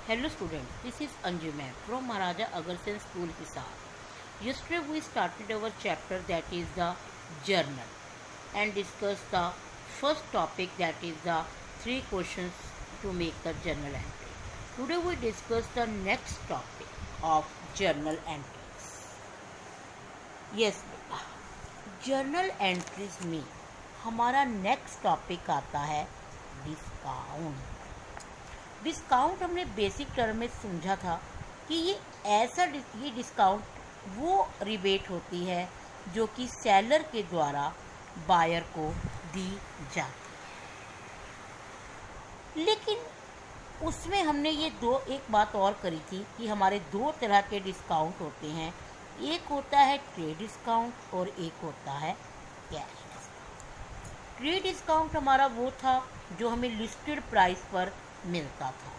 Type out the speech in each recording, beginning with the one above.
Hello students, this is Anju ma'am from Maharaja Agarsen School Hisar. Yesterday we started our chapter that is the journal and discussed the first topic that is the 3 questions to make the journal entry. Today we discuss the next topic of journal entries. Yes, journal entries में हमारा next topic आता है discount. Discount हमने basic term में समझा था कि ये डिस्काउंट वो रिबेट होती है जो कि सेलर के द्वारा बायर को दी जाती है। लेकिन उसमें हमने एक बात और करी थी कि हमारे 2 तरह के डिस्काउंट होते हैं, एक होता है ट्रेड डिस्काउंट और एक होता है कैश डिस्काउंट। ट्रेड डिस्काउंट हमारा वो था जो हमें लिस्टेड प्राइस पर मिलता था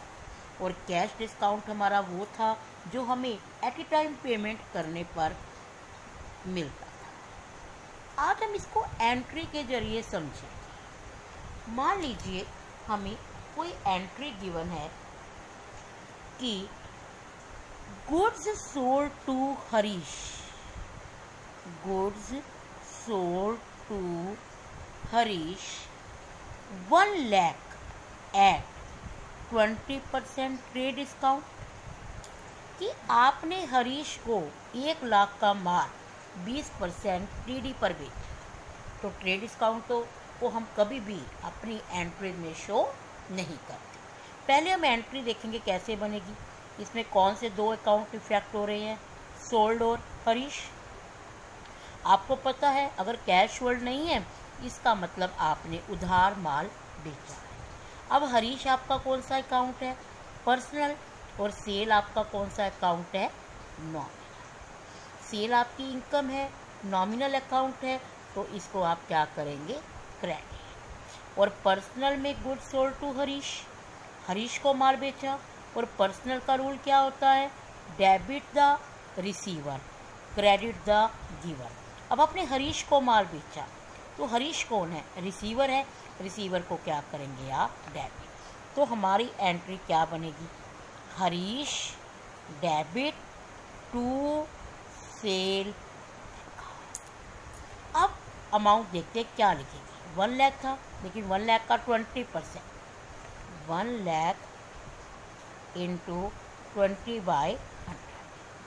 और कैश डिस्काउंट हमारा वो था जो हमें एट ए टाइम पेमेंट करने पर मिलता था। आज हम इसको एंट्री के जरिए समझें। मान लीजिए हमें कोई एंट्री गिवन है कि goods sold to Harish, goods sold to Harish 1 lakh at 20% trade discount, कि आपने हरीश को 1 लाख का माल 20% टीडी पर बेचा। तो ट्रेड डिस्काउंट को हम कभी भी अपनी एंट्री में शो नहीं करते। पहले हम एंट्री देखेंगे कैसे बनेगी। इसमें कौन से 2 अकाउंट इफेक्ट हो रहे हैं, सोल्ड और हरीश। आपको पता है अगर कैश होल्ड नहीं है इसका मतलब आपने उधार माल बेचा है। अब हरीश आपका कौन सा अकाउंट है, पर्सनल, और सेल आपका कौन सा अकाउंट है, नॉमिनल। सेल आपकी इनकम है, नॉमिनल अकाउंट है, तो इसको आप क्या करेंगे, क्रेडिट। और पर्सनल में goods sold to Harish, Harish को माल बेचा, और पर्सनल का रूल क्या होता है, debit the receiver, credit the giver. अब आपने हरीश को माल बेचा तो हरीश कौन है, रिसीवर है, रिसीवर को क्या करेंगे आप, डेबिट। तो हमारी एंट्री क्या बनेगी, हरीश डेबिट टू सेल। अब अमाउंट देखते क्या लिखेंगे, 1 लाख था लेकिन 1 लाख का 20%, 1 लाख इंटू 20/100,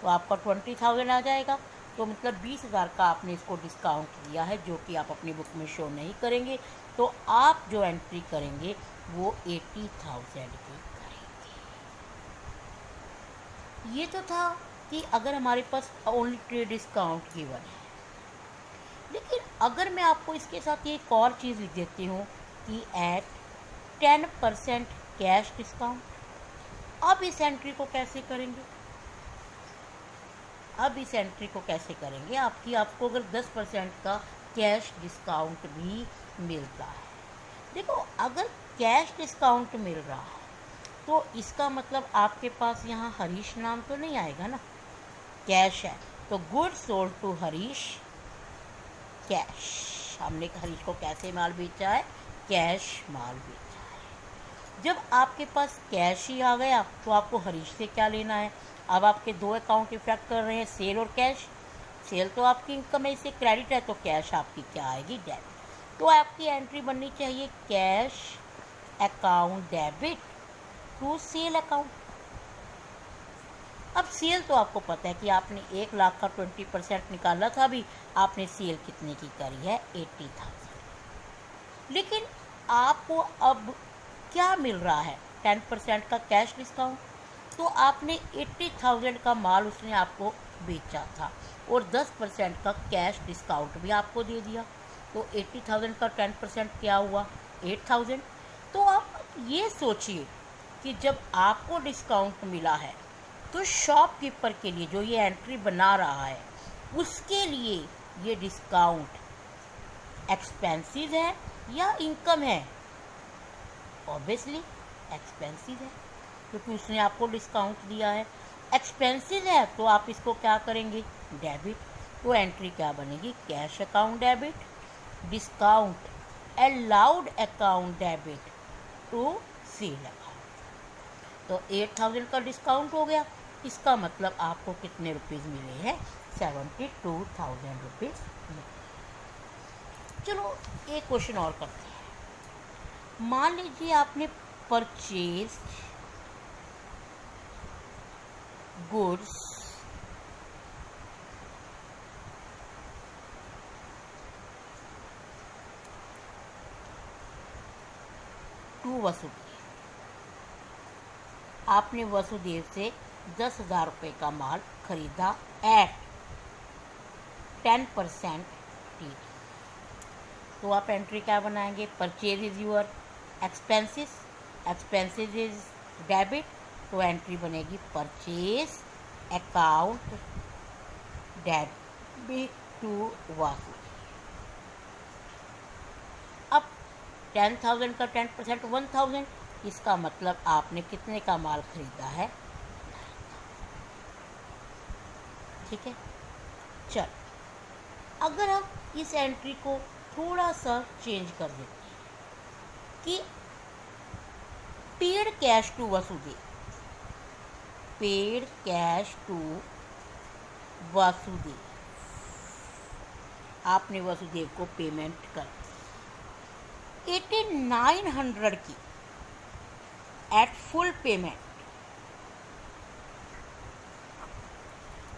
तो आपका 20,000 आ जाएगा। तो मतलब 20,000 का आपने इसको डिस्काउंट दिया है जो कि आप अपनी बुक में शो नहीं करेंगे। तो आप जो एंट्री करेंगे वो 80,000 की करेंगे। ये तो था कि अगर हमारे पास ओनली ट्रेड डिस्काउंट गिवन है। लेकिन अगर मैं आपको इसके साथ एक और चीज़ लिख देती हूँ कि एट 10% कैश डिस्काउंट, अब इस एंट्री को कैसे करेंगे, आपको अगर 10% का कैश डिस्काउंट भी मिलता है। देखो अगर कैश डिस्काउंट मिल रहा है तो इसका मतलब आपके पास यहाँ हरीश नाम तो नहीं आएगा ना, कैश है तो goods sold to Harish cash. हमने हरीश को कैसे माल बेचा है, कैश माल बेचा है। जब आपके पास कैश ही आ गया तो आपको हरीश से क्या लेना है। अब आपके 2 अकाउंट इफेक्ट कर रहे हैं, सेल और कैश। सेल तो आपकी इनकम है, इसे क्रेडिट है, तो कैश आपकी क्या आएगी, डेबिट। तो आपकी एंट्री बननी चाहिए cash account debit to sale account. अब सेल तो आपको पता है कि आपने 1 लाख का 20% निकाला था, अभी आपने सेल कितने की करी है, 80,000। लेकिन आपको अब क्या मिल रहा है, 10% का कैश डिस्काउंट। तो आपने 80,000 का माल उसने आपको बेचा था और 10% का कैश डिस्काउंट भी आपको दे दिया। तो 80,000 का 10% क्या हुआ, 8,000। तो आप ये सोचिए कि जब आपको डिस्काउंट मिला है तो शॉपकीपर के लिए जो ये एंट्री बना रहा है उसके लिए ये डिस्काउंट एक्सपेंसिव है या इनकम है, ऑब्वियसली एक्सपेंसिव है क्योंकि उसने आपको डिस्काउंट दिया है। एक्सपेंसिव है तो आप इसको क्या करेंगे, डेबिट। तो एंट्री क्या बनेगी, cash account debit, discount allowed account debit to sale account. तो 8000 का डिस्काउंट हो गया, इसका मतलब आपको कितने रुपीज़ मिले हैं? 72,000 रुपीज़ मिले। चलो एक क्वेश्चन और करते हैं। मान लीजिए आपने परचेज गुड्स टू वसुदेव। आपने वसुदेव से 10,000 रुपये का माल खरीदा एट 10% टी। तो आप एंट्री क्या बनाएंगे? Purchase is your expenses, expenses is debit, तो एंट्री बनेगी purchase account debit to Vasu. अब 10,000 का 10% 1,000, इसका मतलब आपने कितने का माल खरीदा है? ठीक है। चल, अगर हम इस एंट्री को थोड़ा सा चेंज कर देते हैं कि paid cash to Vasudev, paid cash to Vasudev, आपने वसुदेव को पेमेंट कर 8900 की एट फुल पेमेंट।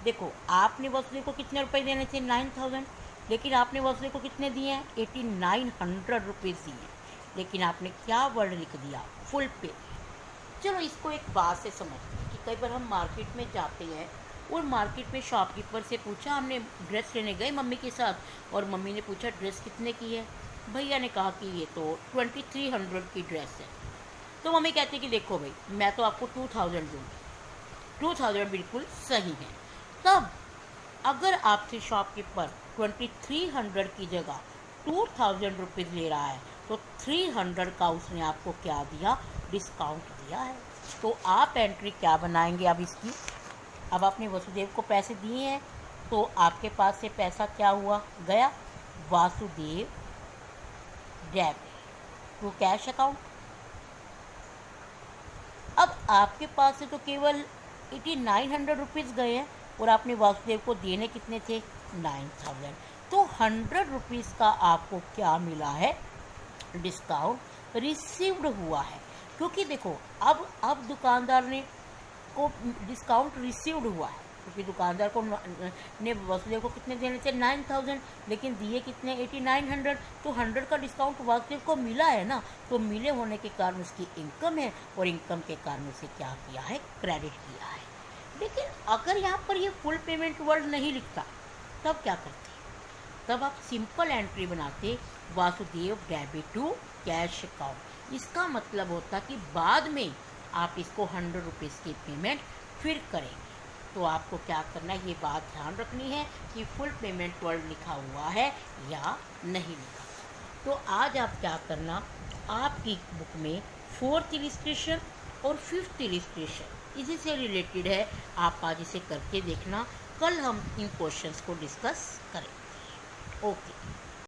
देखो, आपने वसुदेव को कितने रुपए देने थे? 9000, लेकिन आपने वसुदेव को कितने दिए हैं? 8900 रुपीज़ दिए, लेकिन आपने क्या वर्ड लिख दिया? फुल पे। चलो इसको एक बात से समझते हैं कि कई बार हम मार्केट में जाते हैं और मार्केट में शॉपकीपर से पूछा, हमने ड्रेस लेने गए मम्मी के साथ और मम्मी ने पूछा ड्रेस कितने की है? भैया ने कहा कि ये तो 2300 की ड्रेस है। तो मम्मी कहती कि देखो भाई, मैं तो आपको 2000 दूँगी, 2000 बिल्कुल सही है। तब अगर आपसे शॉपकीपर 2300 की जगह 2000 रुपीज़ ले रहा है तो 300 का उसने आपको क्या दिया? डिस्काउंट दिया है। तो आप एंट्री क्या बनाएंगे अब इसकी? अब आपने वसुदेव को पैसे दिए हैं तो आपके पास से पैसा क्या हुआ? गया Vasudev debit to cash account. अब आपके पास से तो केवल 8900 रुपीज़ गए हैं और आपने वासुदेव को देने कितने थे? 9000। तो 100 रुपीज़ का आपको क्या मिला है? डिस्काउंट रिसीव्ड हुआ है। क्योंकि देखो, अब दुकानदार ने को डिस्काउंट रिसीव्ड हुआ है, क्योंकि दुकानदार को ने वासुदेव को कितने देने थे? 9000, लेकिन दिए कितने? 8900। तो 100 का डिस्काउंट वासुदेव को मिला है ना, तो मिले होने के कारण उसकी इनकम है और इनकम के कारण उसे क्या किया है? क्रेडिट किया है। लेकिन अगर यहाँ पर ये फुल पेमेंट वर्ड नहीं लिखता तब क्या करते? तब आप सिंपल एंट्री बनाते Vasudev debit to cash account. इसका मतलब होता कि बाद में आप इसको 100 रुपीज़ की पेमेंट फिर करेंगे। तो आपको क्या करना है, ये बात ध्यान रखनी है कि फुल पेमेंट वर्ड लिखा हुआ है या नहीं लिखा। तो आज आप क्या करना, आपकी बुक में 4th इलिस्ट्रेशन और 5th इलिस्ट्रेशन इसी से रिलेटेड है, आप आज इसे करके देखना। कल हम इन क्वेश्चंस को डिस्कस करेंगे। ओके।